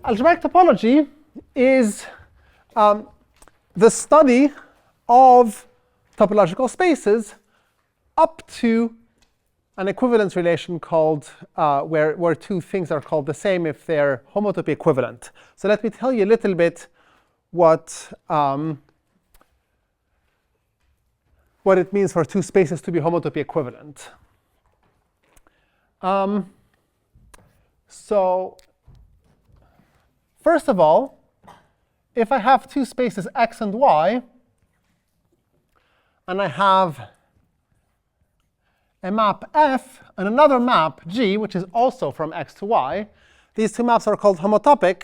Algebraic topology is the study of topological spaces up to an equivalence relation called where two things are called the same if they're homotopy equivalent. So let me tell you a little bit what it means for two spaces to be homotopy equivalent. So first of all, if I have two spaces x and y, and I have a map F and another map G, which is also from x to y, these two maps are called homotopic.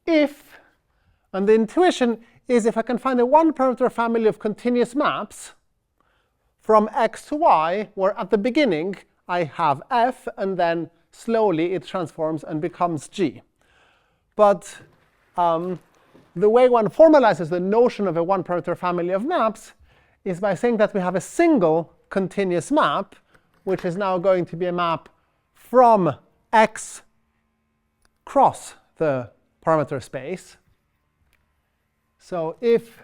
If, and the intuition is if I can find a one-parameter family of continuous maps from x to y, where at the beginning I have F, and then slowly it transforms and becomes G. But the way one formalizes the notion of a one-parameter family of maps is by saying that we have a single continuous map, which is now going to be a map from x cross the parameter space. So if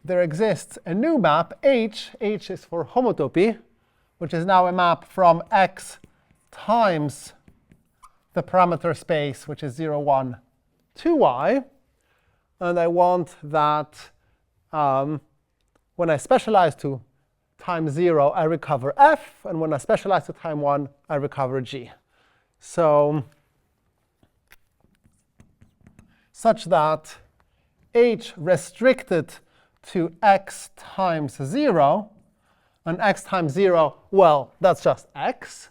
there exists a new map, H is for homotopy, which is now a map from x times the parameter space, which is 0, 1, 2, y. And I want that when I specialize to time 0, I recover F. And when I specialize to time 1, I recover G. So such that H restricted to x times 0, and x times 0, well, that's just x.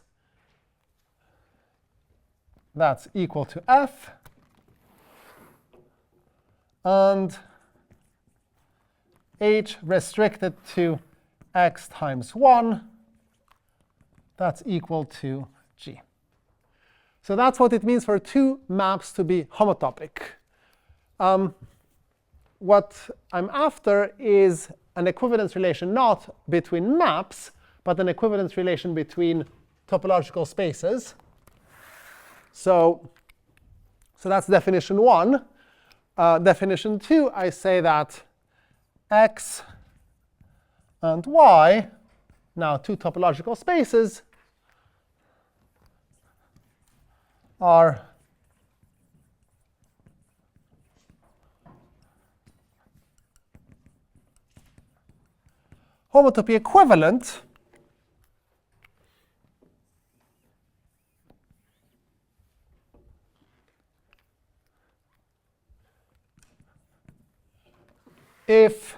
That's equal to F. And H restricted to x times 1, that's equal to G. So that's what it means for two maps to be homotopic. What I'm after is an equivalence relation not between maps, but an equivalence relation between topological spaces. So that's definition 1. Definition 2, I say that x and y, now two topological spaces, are homotopy equivalent if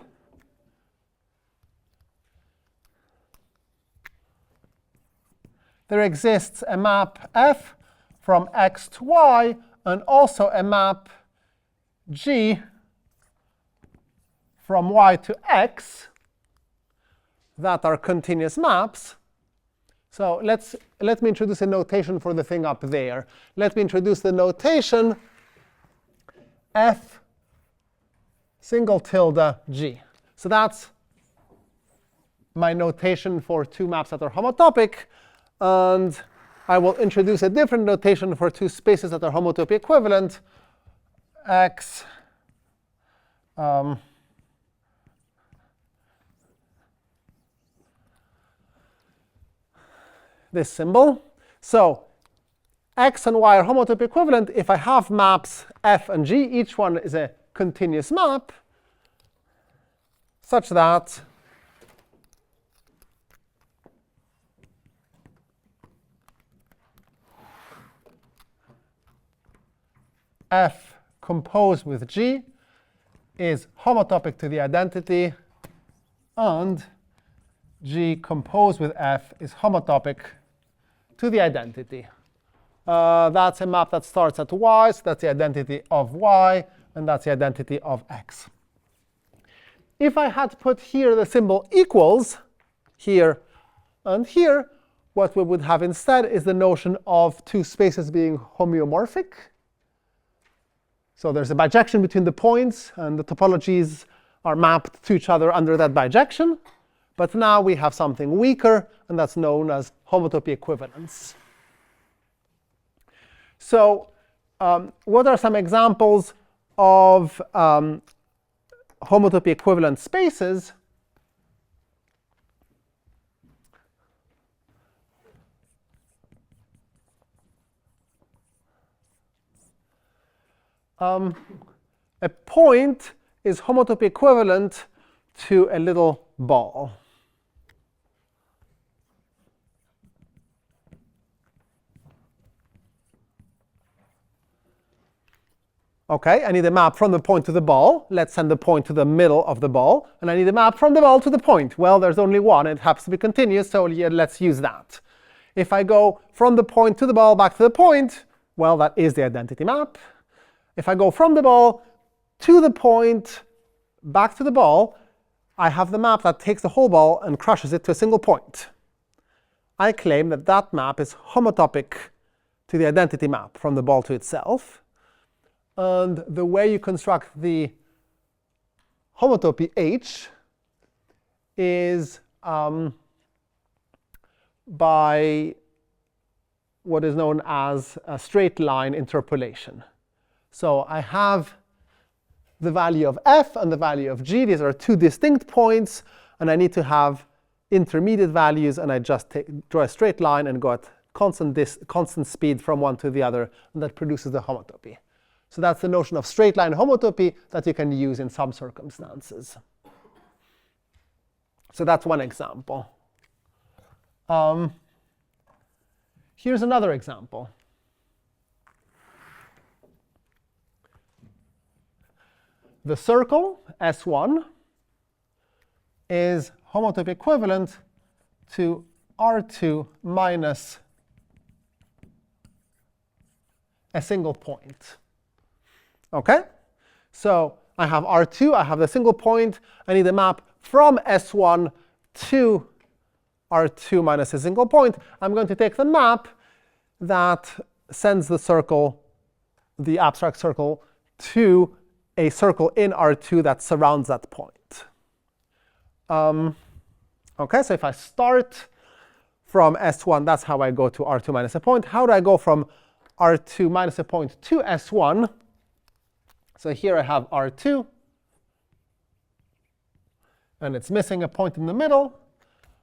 there exists a map F from x to y and also a map G from y to x that are continuous maps. So let me introduce a notation for the thing up there. Let me introduce the notation F single tilde G. So that's my notation for two maps that are homotopic. And I will introduce a different notation for two spaces that are homotopy equivalent. X this symbol. So x and y are homotopy equivalent if I have maps F and G. Each one is a continuous map such that F composed with G is homotopic to the identity, and G composed with F is homotopic to the identity. That's a map that starts at y, so that's the identity of y, and that's the identity of x. If I had put here the symbol equals, here and here, what we would have instead is the notion of two spaces being homeomorphic. So there's a bijection between the points, and the topologies are mapped to each other under that bijection. But now we have something weaker, and that's known as homotopy equivalence. So what are some examples of homotopy equivalent spaces? A point is homotopy equivalent to a little ball. OK, I need a map from the point to the ball. Let's send the point to the middle of the ball. And I need a map from the ball to the point. Well, there's only one. It happens to be continuous, so yeah, let's use that. If I go from the point to the ball back to the point, well, that is the identity map. If I go from the ball to the point back to the ball, I have the map that takes the whole ball and crushes it to a single point. I claim that that map is homotopic to the identity map from the ball to itself. And the way you construct the homotopy H is by what is known as a straight line interpolation. So I have the value of f and the value of g. These are two distinct points, and I need to have intermediate values, and I just draw a straight line and go at constant speed from one to the other, and that produces the homotopy. So that's the notion of straight line homotopy that you can use in some circumstances. So that's one example. Here's another example. The circle S1 is homotopy equivalent to R2 minus a single point. OK? So I have R2, I have the single point. I need a map from S1 to R2 minus a single point. I'm going to take the map that sends the circle, the abstract circle, to a circle in R2 that surrounds that point. OK, so if I start from S1, that's how I go to R2 minus a point. How do I go from R2 minus a point to S1? So here I have R2, and it's missing a point in the middle.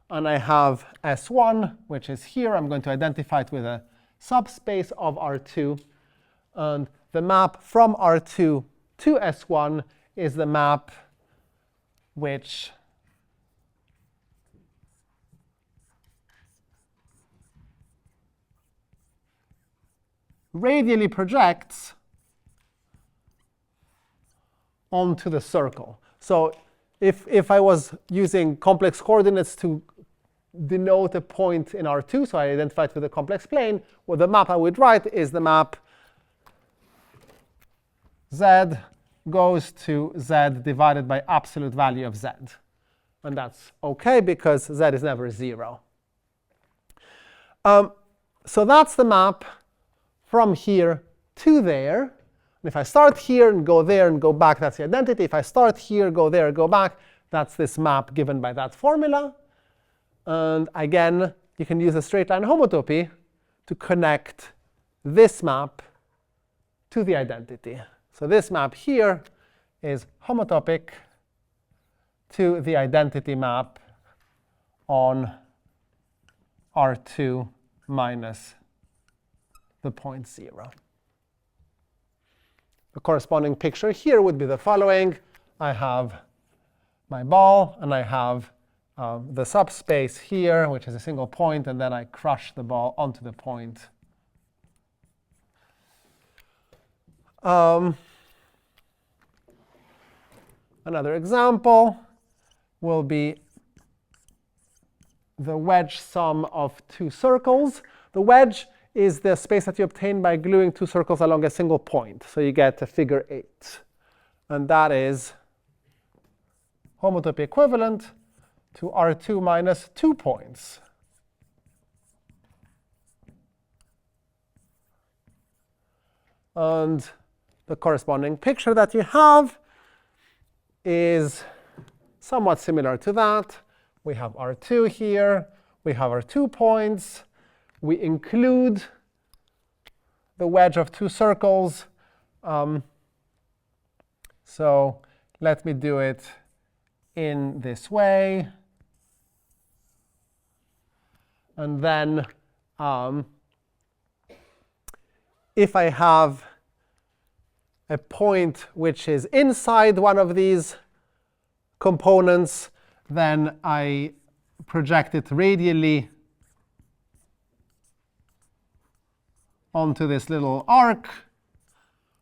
And I have S1, which is here. I'm going to identify it with a subspace of R2. And the map from R2 to S1 is the map which radially projects onto the circle. So if I was using complex coordinates to denote a point in R2, so I identify it with a complex plane, well, the map I would write is the map z goes to z divided by absolute value of z. And that's OK, because z is never 0. So that's the map from here to there. And if I start here and go there and go back, that's the identity. If I start here, go there, go back, that's this map given by that formula. And again, you can use a straight line homotopy to connect this map to the identity. So this map here is homotopic to the identity map on R2 minus the point 0. The corresponding picture here would be the following. I have my ball, and I have the subspace here, which is a single point, and then I crush the ball onto the point. Another example will be the wedge sum of two circles. The wedge is the space that you obtain by gluing two circles along a single point. So you get a figure 8. And that is homotopy equivalent to R2 minus 2 points. And the corresponding picture that you have is somewhat similar to that. We have our 2 here. We have our 2 points. We include the wedge of 2 circles. So let me do it in this way. And then if I have a point which is inside one of these components, then I project it radially onto this little arc,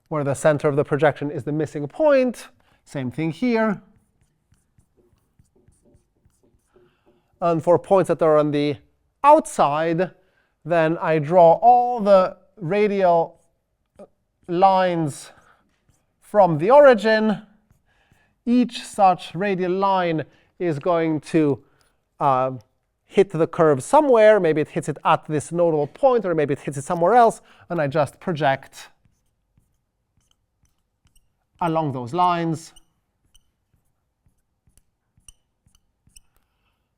where the center of the projection is the missing point. Same thing here. And for points that are on the outside, then I draw all the radial lines from the origin. Each such radial line is going to hit the curve somewhere. Maybe it hits it at this nodal point, or maybe it hits it somewhere else. And I just project along those lines.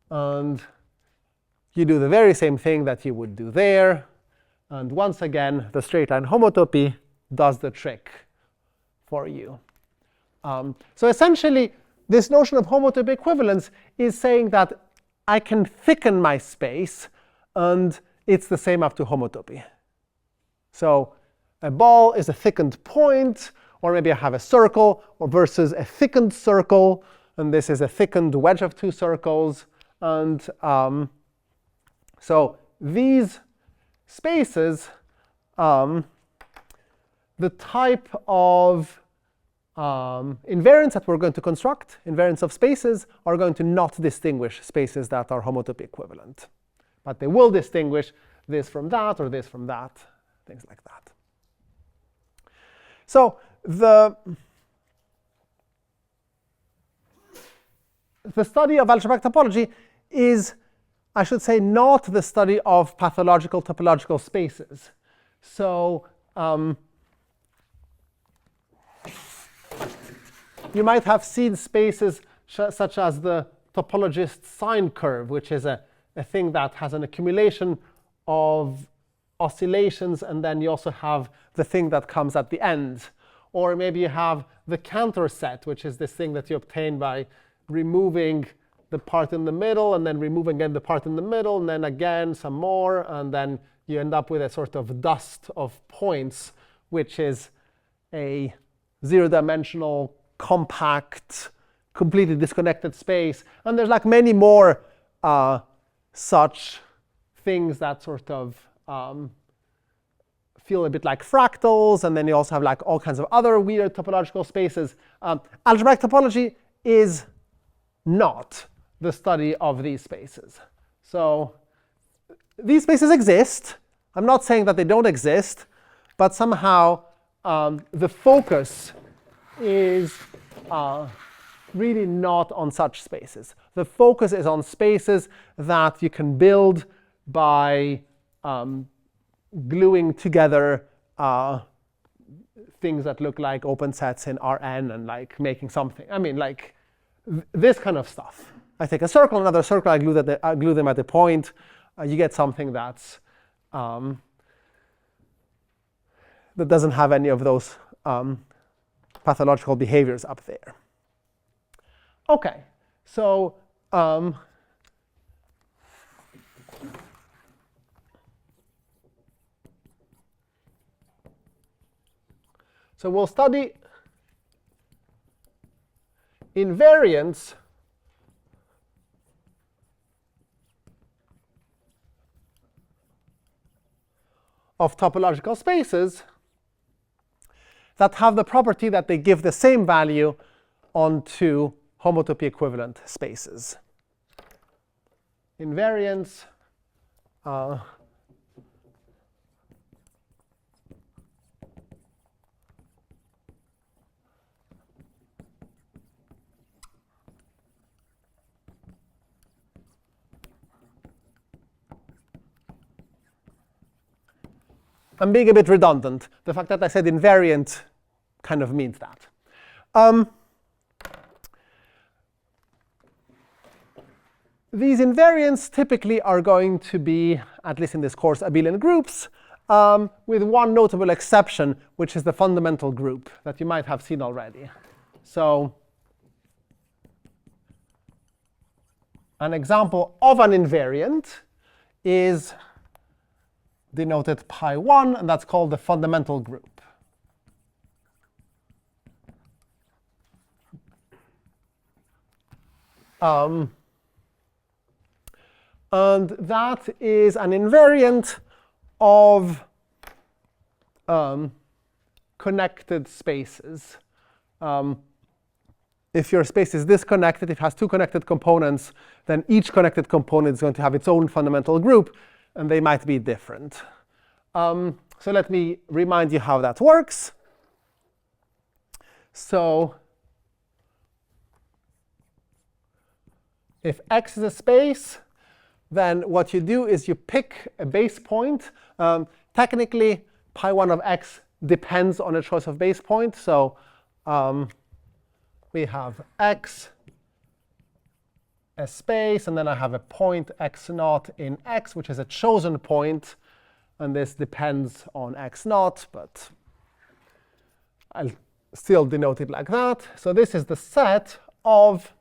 And you do the very same thing that you would do there. And once again, the straight line homotopy does the trick for you. So essentially, this notion of homotopy equivalence is saying that I can thicken my space, and it's the same up to homotopy. So a ball is a thickened point, or maybe I have a circle or versus a thickened circle, and this is a thickened wedge of 2 circles. And so these spaces, the type of invariants that we're going to construct, invariants of spaces, are going to not distinguish spaces that are homotopy equivalent. But they will distinguish this from that, or this from that, things like that. So the study of algebraic topology is, I should say, not the study of pathological topological spaces. So you might have seen spaces such as the topologist's sine curve, which is a thing that has an accumulation of oscillations, and then you also have the thing that comes at the end. Or maybe you have the Cantor set, which is this thing that you obtain by removing the part in the middle, and then removing again the part in the middle, and then again some more, and then you end up with a sort of dust of points, which is a 0-dimensional, compact, completely disconnected space. And there's like many more such things that sort of feel a bit like fractals, and then you also have like all kinds of other weird topological spaces. Algebraic topology is not the study of these spaces. So these spaces exist. I'm not saying that they don't exist, but somehow the focus is really not on such spaces. The focus is on spaces that you can build by gluing together things that look like open sets in Rn and like making something. I mean, like this kind of stuff. I take a circle, another circle, I glue them at a point. You get something that's that doesn't have any of those pathological behaviors up there. Okay, so we'll study invariants of topological spaces that have the property that they give the same value onto homotopy equivalent spaces. Invariants I'm being a bit redundant. The fact that I said invariant kind of means that. These invariants typically are going to be, at least in this course, abelian groups, with one notable exception, which is the fundamental group that you might have seen already. So an example of an invariant is denoted pi1, and that's called the fundamental group. And that is an invariant of connected spaces. If your space is disconnected, if it has two connected components, then each connected component is going to have its own fundamental group, and they might be different. So let me remind you how that works. So if X is a space, then what you do is you pick a base point. Technically, pi1 of X depends on a choice of base point. So we have X, a space, and then I have a point x0 in X, which is a chosen point. And this depends on x0, but I'll still denote it like that. So this is the set of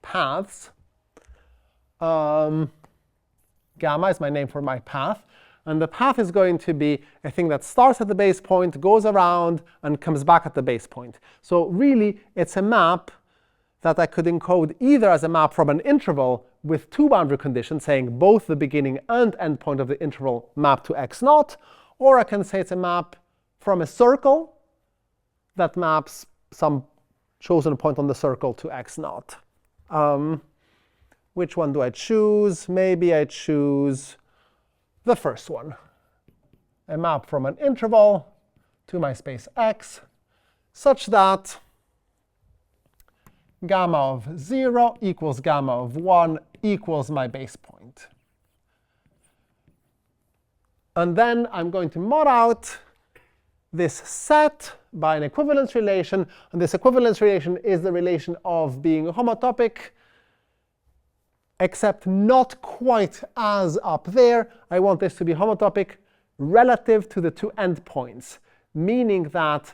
paths. Gamma is my name for my path. And the path is going to be a thing that starts at the base point, goes around, and comes back at the base point. So really, it's a map that I could encode either as a map from an interval with two boundary conditions, saying both the beginning and end point of the interval map to x0, or I can say it's a map from a circle that maps some chosen point on the circle to x0. Which one do I choose? Maybe I choose the first one, a map from an interval to my space X, such that gamma of 0 equals gamma of 1 equals my base point. And then I'm going to mod out this set by an equivalence relation. And this equivalence relation is the relation of being homotopic, except not quite as up there. I want this to be homotopic relative to the two endpoints, meaning that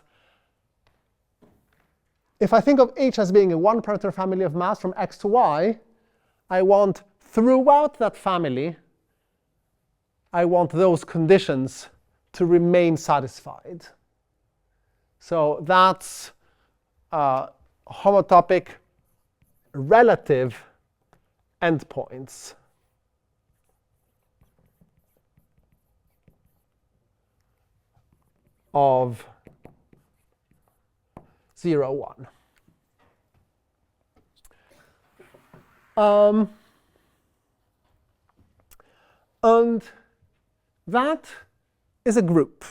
if I think of H as being a one-parameter family of maps from X to Y, I want throughout that family, I want those conditions to remain satisfied. So that's homotopic relative endpoints of 0, 1. And that is a group.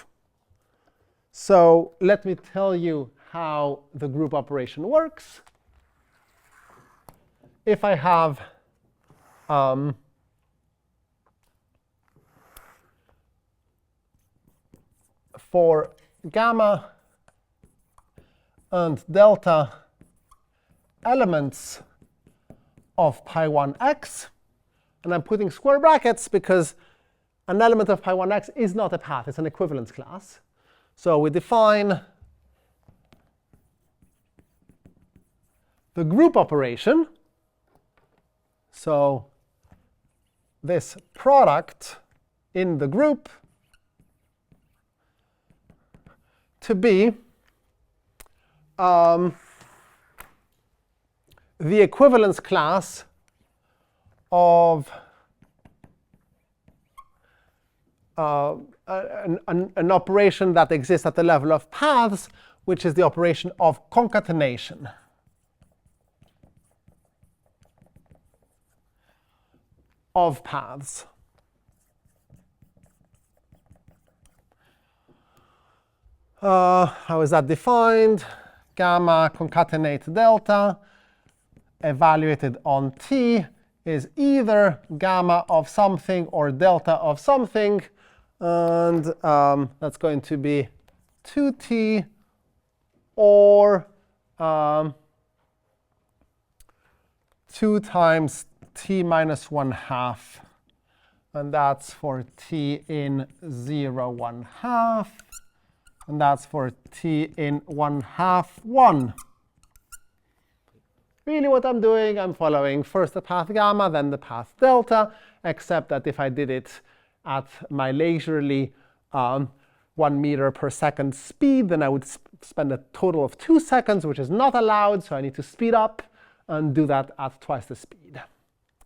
So let me tell you how the group operation works. If I have for gamma and delta elements of pi1x, and I'm putting square brackets because an element of pi1x is not a path, it's an equivalence class. So we define the group operation. So this product in the group to be the equivalence class of an operation that exists at the level of paths, which is the operation of concatenation. Of paths. How is that defined? Gamma concatenate delta evaluated on t is either gamma of something or delta of something. And that's going to be 2t or 2 times t minus 1/2. And that's for t in 0, 1/2. And that's for t in 1/2, 1. Really what I'm doing, I'm following first the path gamma, then the path delta, except that if I did it at my leisurely 1 meter per second speed, then I would spend a total of 2 seconds, which is not allowed, so I need to speed up and do that at twice the speed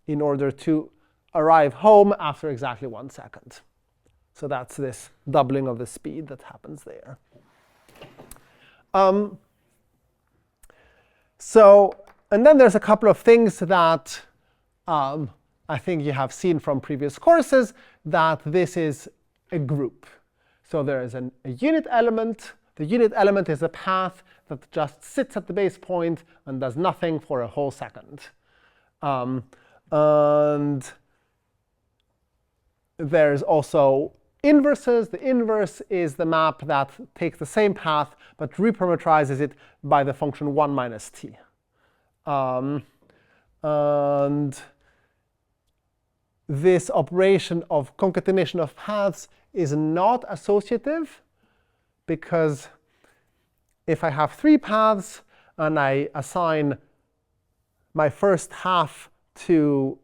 in order to arrive home after exactly 1 second. So that's this doubling of the speed that happens there. And then there's a couple of things that I think you have seen from previous courses, that this is a group. So there is a unit element. The unit element is a path that just sits at the base point and does nothing for a whole second. And there's also inverses. The inverse is the map that takes the same path but reparametrizes it by the function 1 minus t. And this operation of concatenation of paths is not associative, because if I have 3 paths and I assign my first half to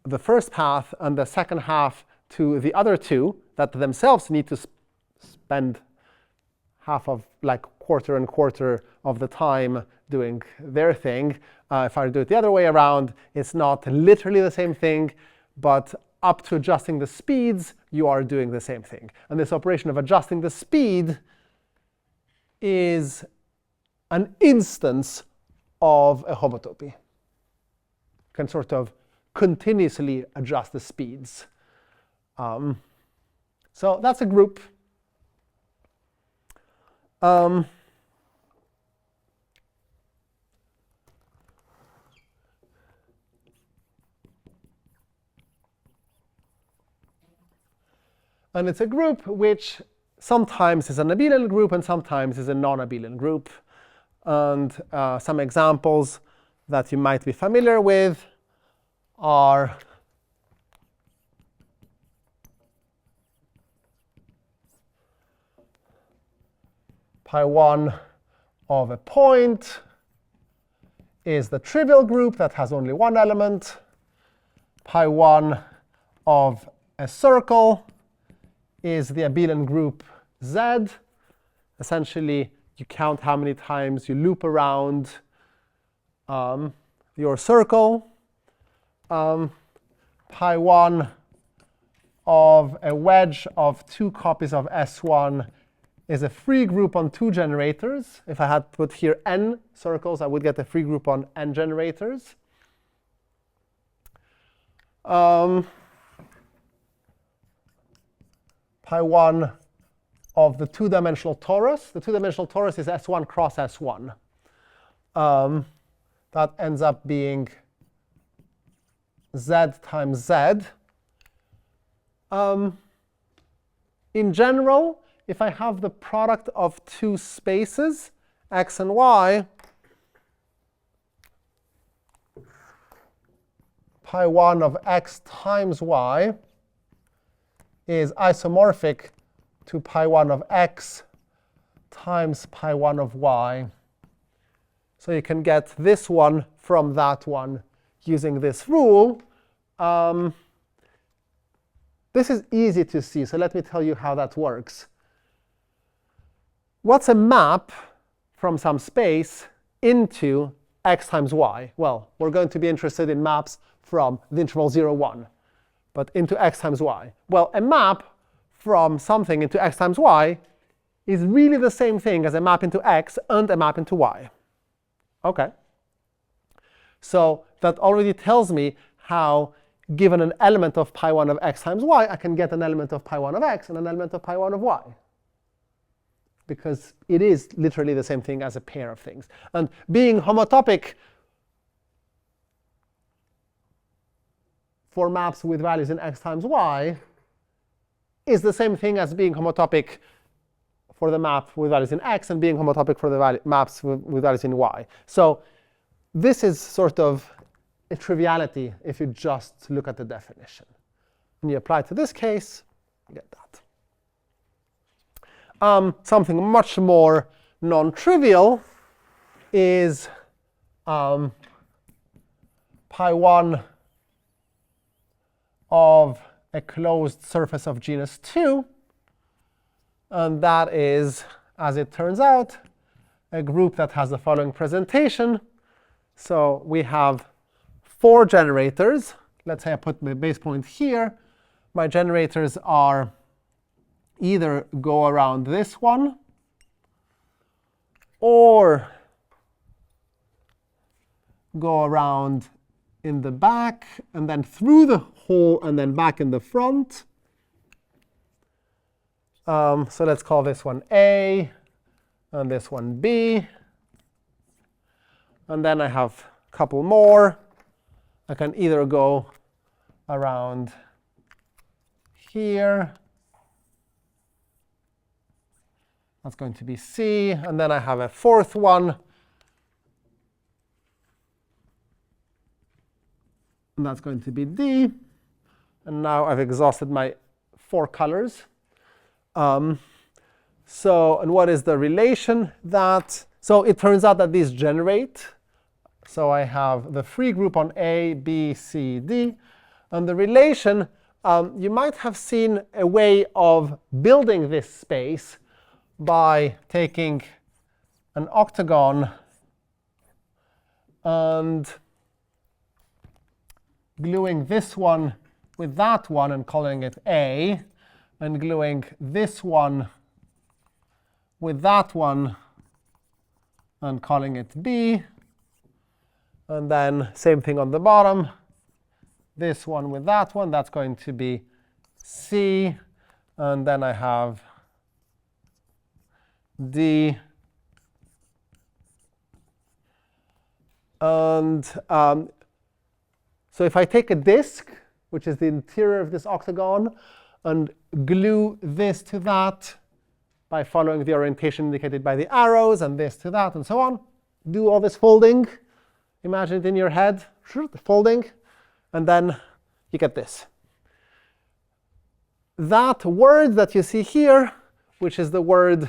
the first path and the second half to the other 2 that themselves need to spend half of, like, quarter and quarter of the time doing their thing. If I do it the other way around, it's not literally the same thing, but up to adjusting the speeds, you are doing the same thing. And this operation of adjusting the speed is an instance of a homotopy. You can sort of continuously adjust the speeds. So that's a group. And it's a group which sometimes is an abelian group and sometimes is a non-abelian group. And some examples that you might be familiar with are pi1 of a point is the trivial group that has only one element. Pi1 of a circle is the abelian group Z. Essentially, you count how many times you loop around your circle. Pi1 of a wedge of 2 copies of S1 is a free group on 2 generators. If I had put here n circles, I would get a free group on n generators. Pi1 of the 2-dimensional torus. The 2-dimensional torus is S1 cross S1. That ends up being Z times Z. In general, if I have the product of 2 spaces, x and y, pi1 of x times y is isomorphic to pi1 of x times pi1 of y. So you can get this one from that one using this rule. This is easy to see, so let me tell you how that works. What's a map from some space into x times y? Well, we're going to be interested in maps from the interval 0, 1, but into x times y. Well, a map from something into x times y is really the same thing as a map into x and a map into y. OK. So that already tells me how, given an element of pi1 of x times y, I can get an element of pi1 of x and an element of pi1 of y. Because it is literally the same thing as a pair of things. And being homotopic for maps with values in x times y is the same thing as being homotopic for the map with values in x and being homotopic for the maps with values in y. So this is sort of a triviality if you just look at the definition. When you apply to this case, you get that. Something much more non-trivial is pi1 of a closed surface of genus 2. And that is, as it turns out, a group that has the following presentation. So we have 4 generators. Let's say I put my base point here. My generators are either go around this one or go around in the back and then through the hole and then back in the front. So let's call this one A and this one B. And then I have a couple more. I can either go around here. That's going to be C. And then I have a 4th one. And that's going to be D. And now I've exhausted my 4 colors. And what is the relation that? So it turns out that these generate. So I have the free group on A, B, C, D. And the relation, you might have seen a way of building this space by taking an octagon and gluing this one with that one and calling it A, and gluing this one with that one and calling it B. And then same thing on the bottom. This one with that one, that's going to be C. And then I have D. And so if I take a disk, which is the interior of this octagon, and glue this to that by following the orientation indicated by the arrows, and this to that, and so on, do all this folding. Imagine it in your head, folding, and then you get this. That word that you see here, which is the word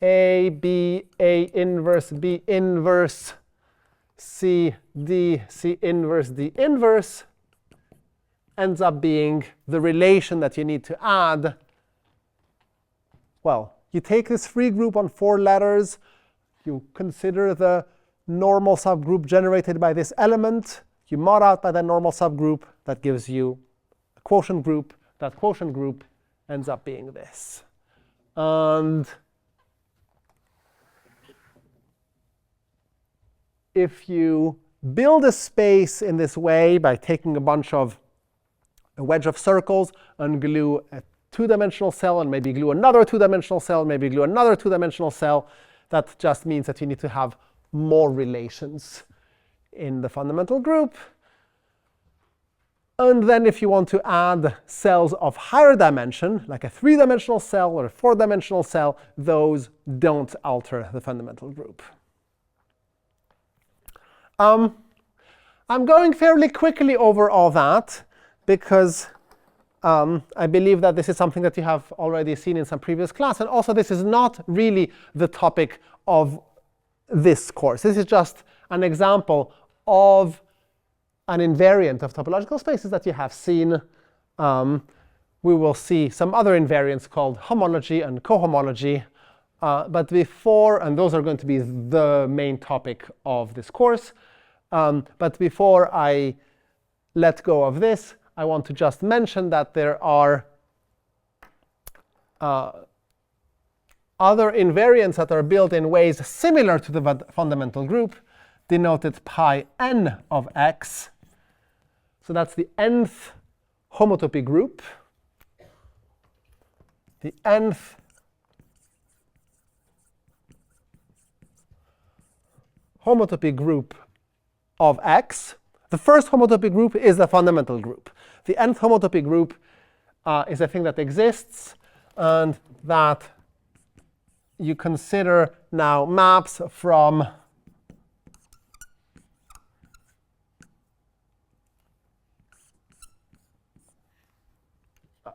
A, B, A inverse, B inverse, C, D, C inverse, D inverse, ends up being the relation that you need to add. Well, you take this free group on 4 letters, you consider the normal subgroup generated by this element, you mod out by that normal subgroup, that gives you a quotient group. That quotient group ends up being this. And if you build a space in this way by taking a wedge of circles and glue a 2-dimensional cell and maybe glue another 2-dimensional cell, maybe glue another 2-dimensional cell, that just means that you need to have more relations in the fundamental group. And then if you want to add cells of higher dimension, like a 3-dimensional cell or a 4-dimensional cell, those don't alter the fundamental group. I'm going fairly quickly over all that because I believe that this is something that you have already seen in some previous class. And also, this is not really the topic of this course. This is just an example of an invariant of topological spaces that you have seen. We will see some other invariants called homology and cohomology. But before, and those are going to be the main topic of this course. But before I let go of this, I want to just mention that there are other invariants that are built in ways similar to the fundamental group, denoted pi n of x. So that's the nth homotopy group. The nth homotopy group of x. The first homotopy group is the fundamental group. The nth homotopy group is a thing that exists, and that you consider now maps from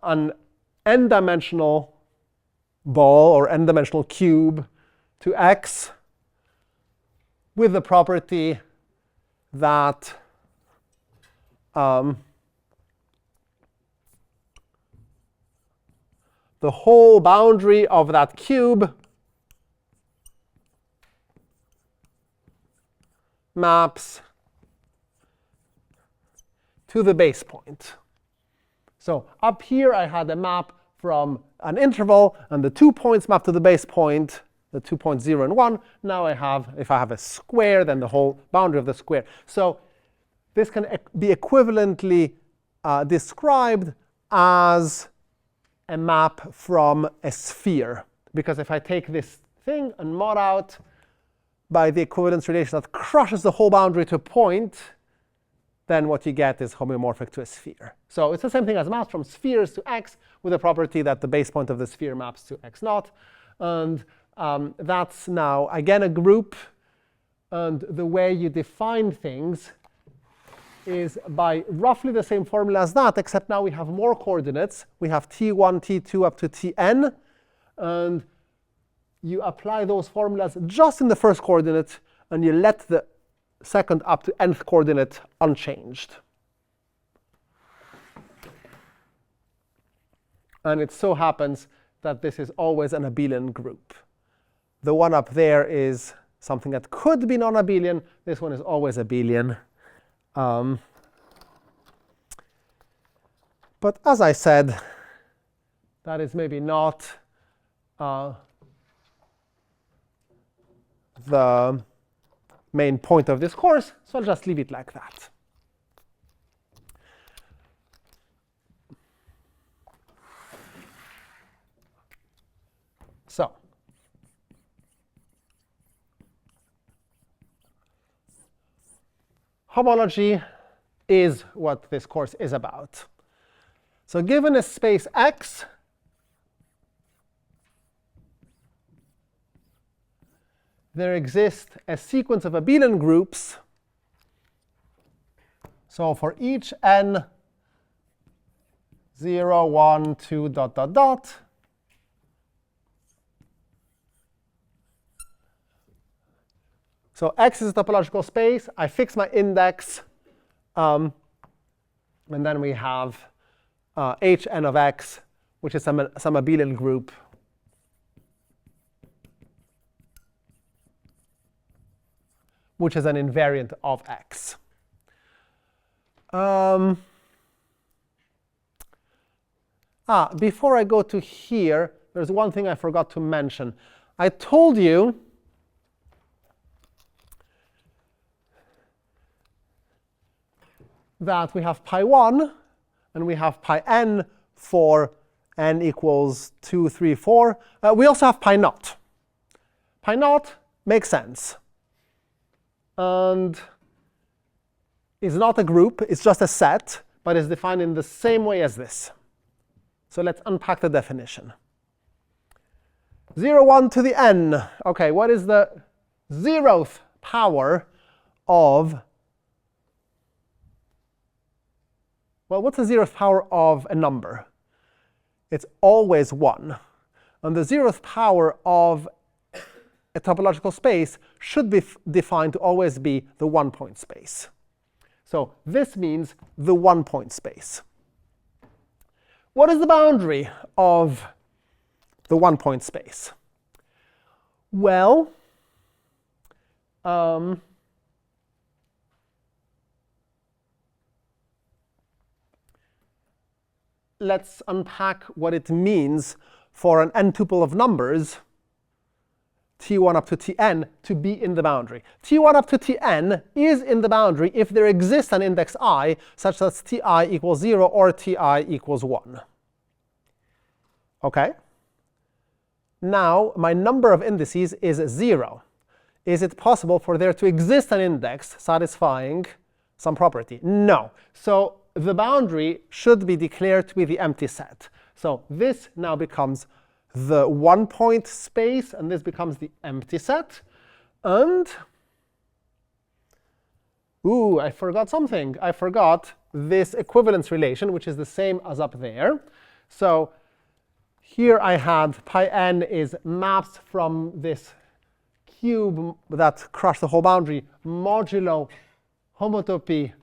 an n-dimensional ball or n-dimensional cube to X with the property that the whole boundary of that cube maps to the base point. So up here I had a map from an interval, and the 2 points map to the base point, the 2 points 0 and 1. Now I have, if I have a square, then the whole boundary of the square. So this can be equivalently described as a map from a sphere. Because if I take this thing and mod out by the equivalence relation that crushes the whole boundary to a point, then what you get is homeomorphic to a sphere. So it's the same thing as maps from spheres to X with the property that the base point of the sphere maps to X naught. And that's now, again, a group. And the way you define things is by roughly the same formula as that, except now we have more coordinates. We have t1, t2 up to tn. And you apply those formulas just in the first coordinate, and you let the second up to nth coordinate unchanged. And it so happens that this is always an abelian group. The one up there is something that could be non-abelian. This one is always abelian. But as I said, that is maybe not the main point of this course, so I'll just leave it like that. So homology is what this course is about. So given a space X, there exists a sequence of abelian groups. So for each n 0, 1, 2, dot, dot, dot, so X is a topological space. I fix my index. And then we have Hn of X, which is some abelian group. Which is an invariant of X. Before I go to here, there's one thing I forgot to mention. I told you that we have pi1 and we have pi n for n equals 2, 3, 4. We also have pi naught. Pi naught makes sense. And is not a group, it's just a set, but is defined in the same way as this. So let's unpack the definition. 0, 1 to the n. OK, what is the 0th power of, well, what's the 0th power of a number? It's always 1. And the 0th power of a topological space should be defined to always be the one-point space. So this means the one-point space. What is the boundary of the one-point space? Well, let's unpack what it means for an n-tuple of numbers, t1 up to tn, to be in the boundary. t1 up to tn is in the boundary if there exists an index I such that ti equals 0 or ti equals 1. OK? Now, my number of indices is 0. Is it possible for there to exist an index satisfying some property? No. So the boundary should be declared to be the empty set. So this now becomes the one-point space, and this becomes the empty set. And, ooh, I forgot something. I forgot this equivalence relation, which is the same as up there. So here I had pi n is maps from this cube that crushed the whole boundary modulo homotopy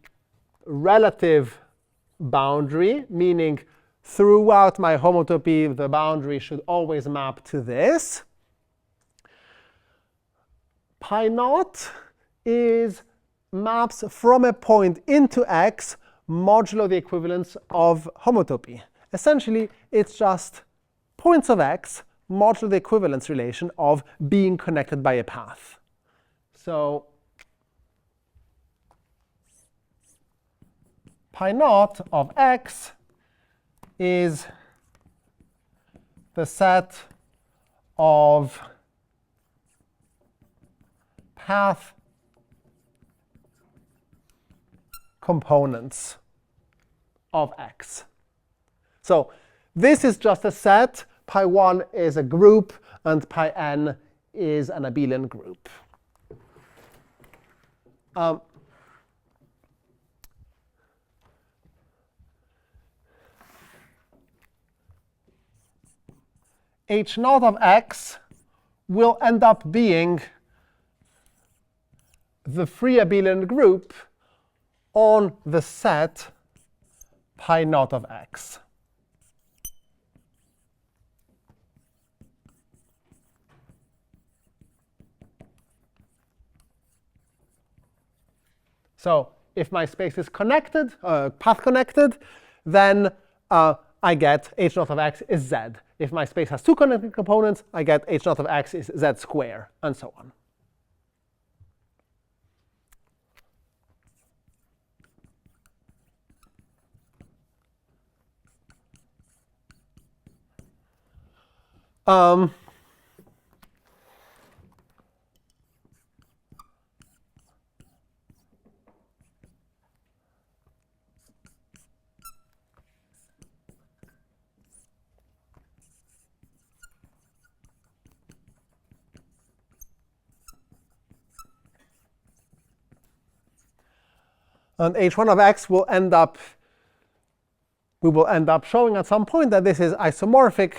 relative boundary, meaning throughout my homotopy, the boundary should always map to this. Pi naught is maps from a point into x modulo the equivalence of homotopy. Essentially, it's just points of x modulo the equivalence relation of being connected by a path. So pi naught of x is the set of path components of x. So this is just a set. Pi 1 is a group, and pi n is an abelian group. H naught of x will end up being the free abelian group on the set pi naught of x. So if my space is connected, path connected, then I get h naught of x is z. If my space has two connected components, I get h naught of x is z squared, and so on. And h1 of x will end up, we will end up showing at some point that this is isomorphic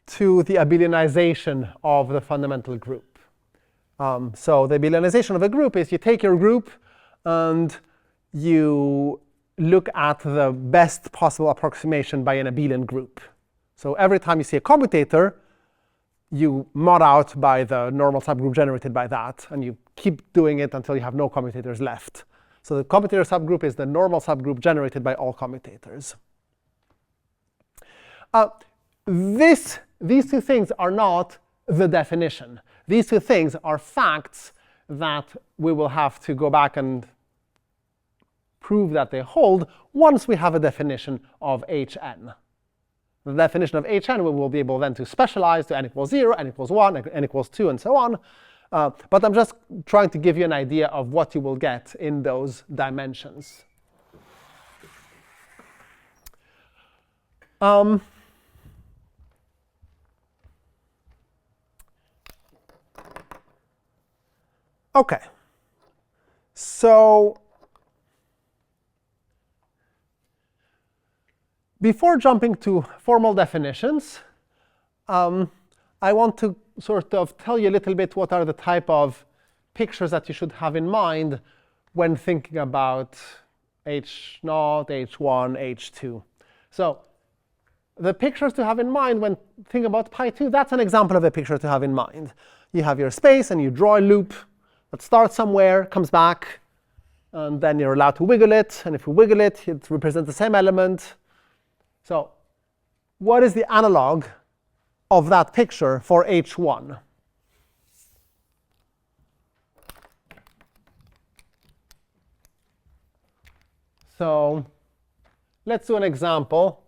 to the abelianization of the fundamental group. So the abelianization of a group is you take your group and you look at the best possible approximation by an abelian group. So every time you see a commutator, you mod out by the normal subgroup generated by that, and you keep doing it until you have no commutators left. So the commutator subgroup is the normal subgroup generated by all commutators. These two things are not the definition. These two things are facts that we will have to go back and prove that they hold once we have a definition of Hn. The definition of Hn, we will be able then to specialize to n equals 0, n equals 1, n equals 2, and so on. But I'm just trying to give you an idea of what you will get in those dimensions. OK. So before jumping to formal definitions, I want to sort of tell you a little bit what are the type of pictures that you should have in mind when thinking about H0, H1, H2. So the pictures to have in mind when thinking about pi 2, that's an example of a picture to have in mind. You have your space, and you draw a loop that starts somewhere, comes back, and then you're allowed to wiggle it. And if you wiggle it, it represents the same element. So what is the analog of that picture for H1? So let's do an example,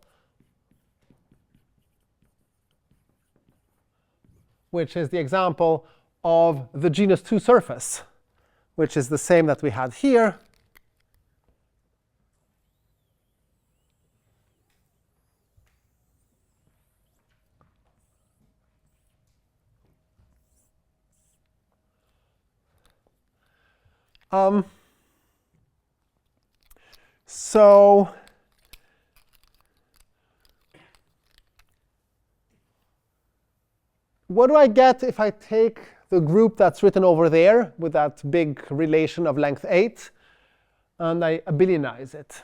which is the example of the genus 2 surface, which is the same that we had here. So what do I get if I take the group that's written over there with that big relation of length 8 and I abelianize it?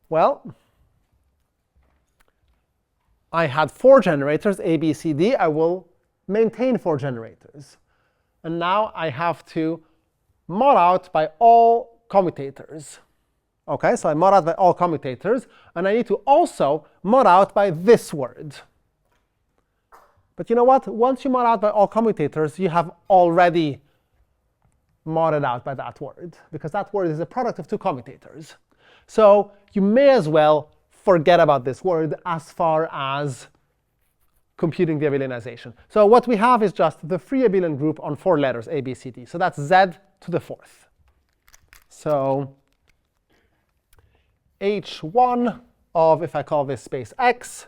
Well, I had 4 generators, A, B, C, D. I will maintain 4 generators. And now I have to mod out by all commutators. OK, so I mod out by all commutators. And I need to also mod out by this word. But you know what? Once you mod out by all commutators, you have already modded out by that word, because that word is a product of 2 commutators. So you may as well forget about this word as far as computing the abelianization. So what we have is just the free abelian group on 4 letters, A, B, C, D. So that's Z to the 4th. So H1 of, if I call this space X,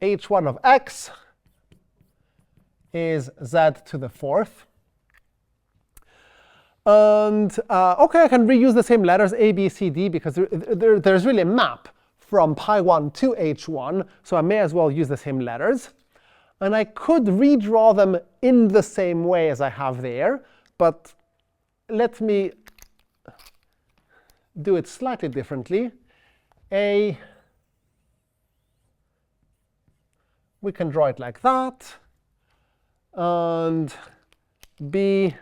H1 of X is Z to the 4th. And OK, I can reuse the same letters, A, B, C, D, because there's really a map from pi1 to H1. So I may as well use the same letters. And I could redraw them in the same way as I have there. But let me do it slightly differently. A, we can draw it like that. And B,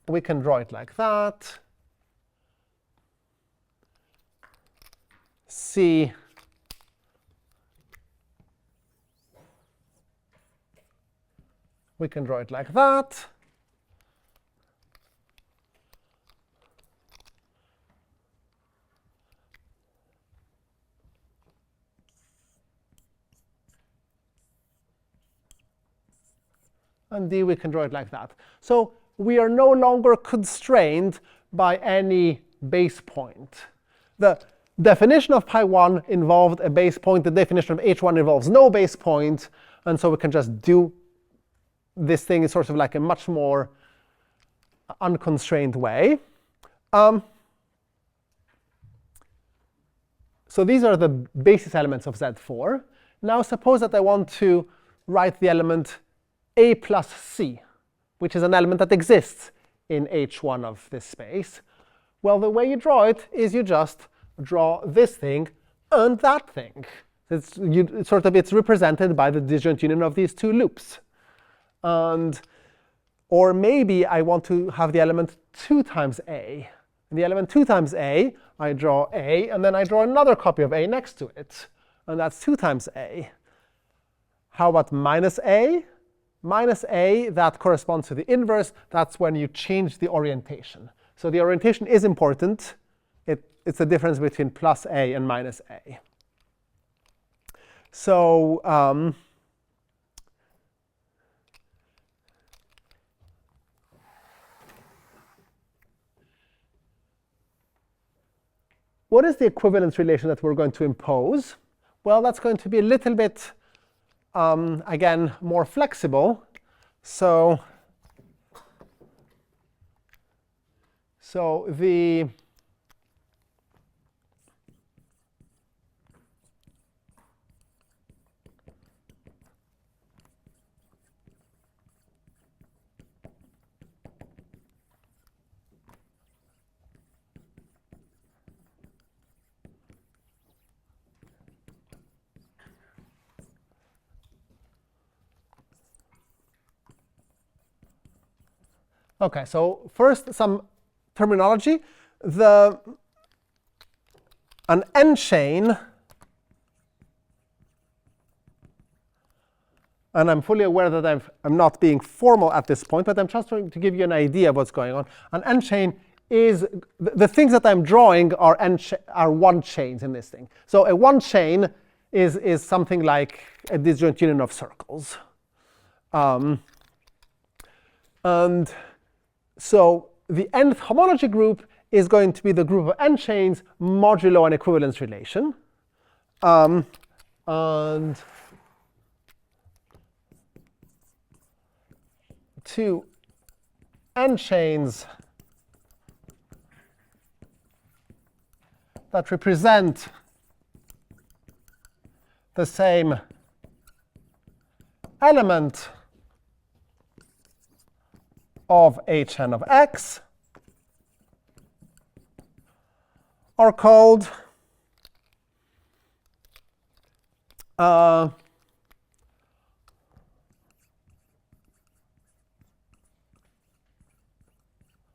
we can draw it like that. C, we can draw it like that. And D, we can draw it like that. So we are no longer constrained by any base point. The definition of pi1 involved a base point. The definition of H1 involves no base point. And so we can just do this thing in sort of like a much more unconstrained way. So these are the basis elements of Z4. Now suppose that I want to write the element A plus C, which is an element that exists in H1 of this space. Well, the way you draw it is you just draw this thing and that thing. It's represented by the disjoint union of these 2 loops. Or maybe I want to have the element 2 times A. And the element 2 times A, I draw A, and then I draw another copy of A next to it. And that's 2 times A. How about minus A? Minus A, that corresponds to the inverse. That's when you change the orientation. So the orientation is important. It's the difference between plus A and minus A. So what is the equivalence relation that we're going to impose? Well, that's going to be a little bit again, more flexible. So the OK, so first some terminology. An n-chain, and I'm fully aware that I'm not being formal at this point, but I'm just trying to give you an idea of what's going on. An n-chain is, the things that I'm drawing are 1 chains in this thing. So a 1 chain is something like a disjoint union of circles. And so the nth homology group is going to be the group of n chains modulo an equivalence relation. and two n chains that represent the same element of Hn of x are called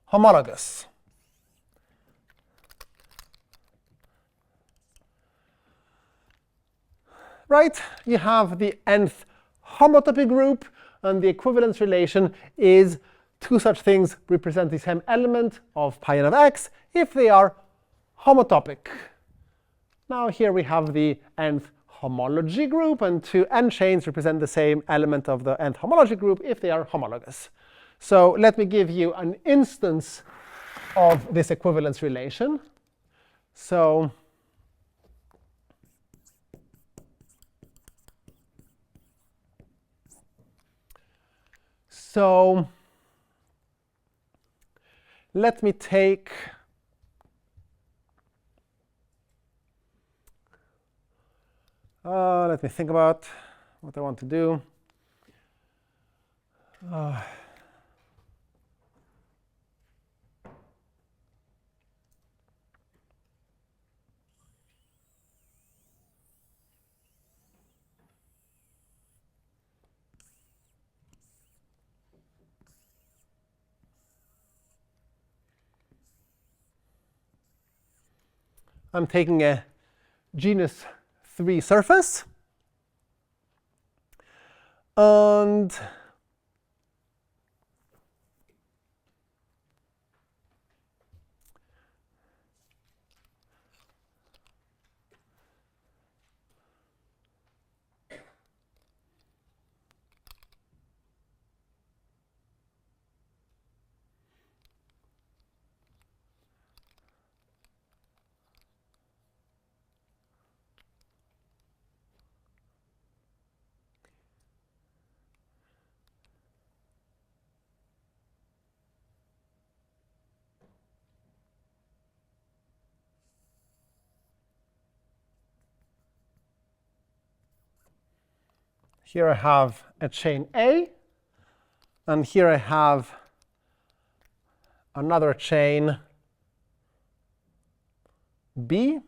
homologous. Right? You have the nth homotopy group, and the equivalence relation is two such things represent the same element of pi n of x if they are homotopic. Now here we have the nth homology group, and two n chains represent the same element of the nth homology group if they are homologous. So let me give you an instance of this equivalence relation. So let me take let me think about what I want to do. I'm taking a genus 3 surface, and here I have a chain A, and here I have another chain B.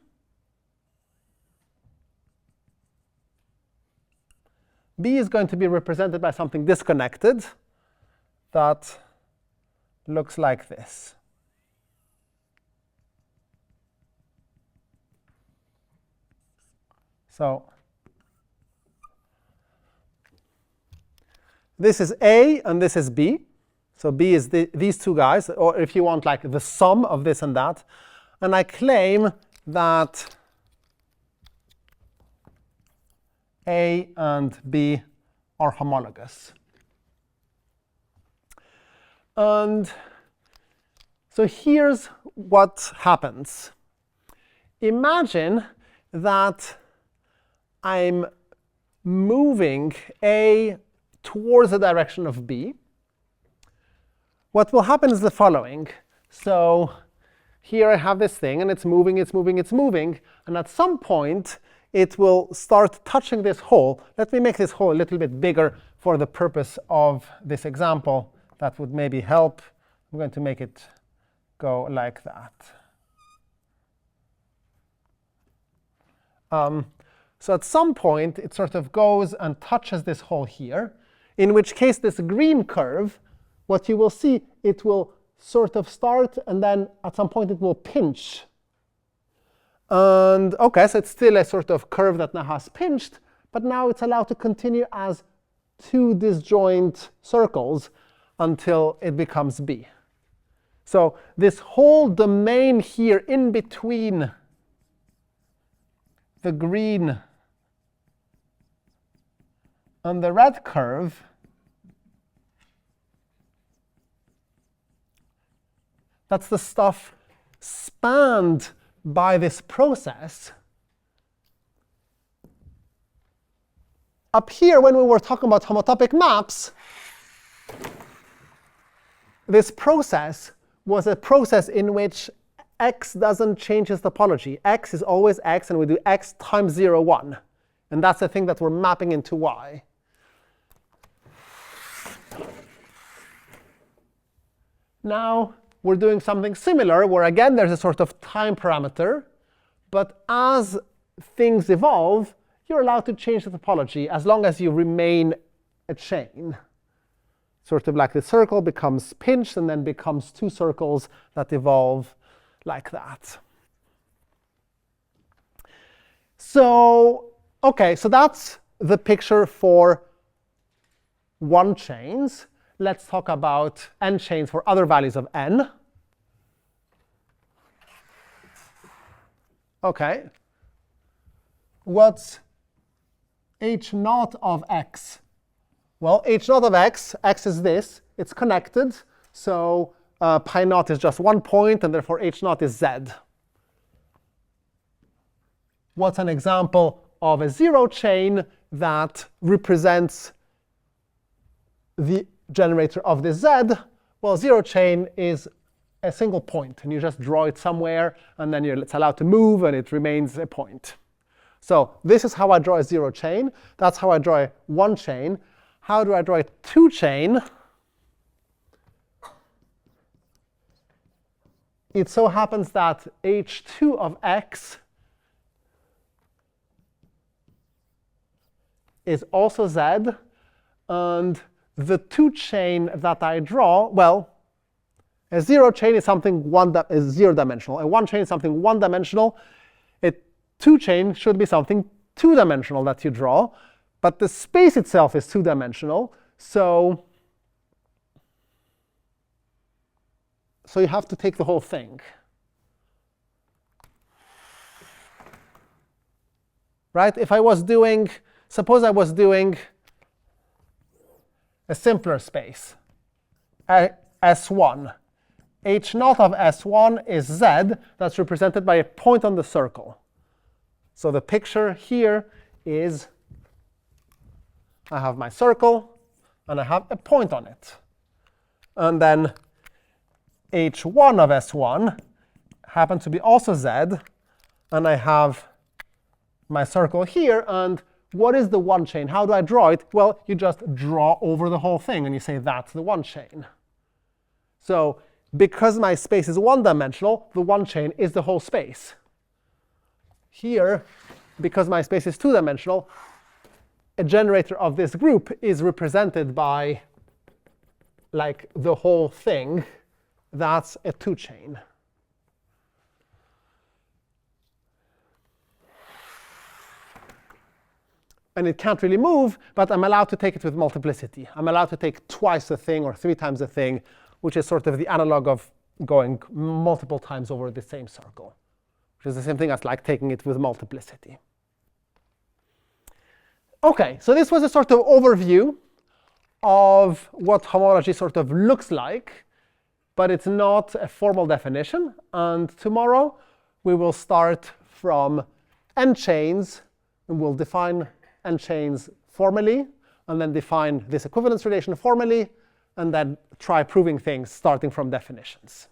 B is going to be represented by something disconnected that looks like this. So this is A and this is B. So B is these two guys, or if you want, like the sum of this and that. And I claim that A and B are homologous. And so here's what happens. Imagine that I'm moving A towards the direction of B. What will happen is the following. So here I have this thing, and it's moving, it's moving, it's moving. And at some point, it will start touching this hole. Let me make this hole a little bit bigger for the purpose of this example. That would maybe help. I'm going to make it go like that. So at some point, it sort of goes and touches this hole here, in which case this green curve, what you will see, it will sort of start, and then at some point it will pinch. And OK, so it's still a sort of curve that now has pinched, but now it's allowed to continue as two disjoint circles until it becomes B. So this whole domain here in between the green and the red curve that's the stuff spanned by this process. up here, when we were talking about homotopic maps, this process was a process in which x doesn't change its topology. X is always x, and we do x times 0, 1. And that's the thing that we're mapping into y. Now we're doing something similar, where again there's a sort of time parameter. But as things evolve, you're allowed to change the topology as long as you remain a chain. Sort of like the circle becomes pinched and then becomes two circles that evolve like that. So, OK, so that's the picture for one chains. Let's talk about n chains for other values of n. OK. What's h naught of x? Well, h naught of x, x is this. It's connected. So pi naught is just 1 point, and therefore h naught is z. What's an example of a zero chain that represents the generator of this z? Well, zero chain is a single point, and you just draw it somewhere, and then it's allowed to move, and it remains a point. So this is how I draw a zero chain. That's how I draw a one chain. How do I draw a two chain? It so happens that h2 of x is also z, and the two chain that I draw, well, a zero chain is something is zero-dimensional. A one chain is something one-dimensional. A two chain should be something two-dimensional that you draw. But the space itself is two-dimensional. So you have to take the whole thing. Right? If I was doing, suppose I was doing a simpler space, S1. H naught of S1 is Z. That's represented by a point on the circle. So the picture here is I have my circle, and I have a point on it. And then H1 of S1 happens to be also Z. And I have my circle here. And what is the one chain? How do I draw it? Well, you just draw over the whole thing, and you say that's the one chain. So because my space is one-dimensional, the one chain is the whole space. Here, because my space is two-dimensional, a generator of this group is represented by like the whole thing. That's a two chain. And it can't really move, but I'm allowed to take it with multiplicity. I'm allowed to take twice the thing or 3 times the thing, which is sort of the analog of going multiple times over the same circle, which is the same thing as like taking it with multiplicity. OK, so this was a sort of overview of what homology sort of looks like, but it's not a formal definition. And tomorrow we will start from n chains, and we'll define n chains formally, and then define this equivalence relation formally, and then try proving things starting from definitions.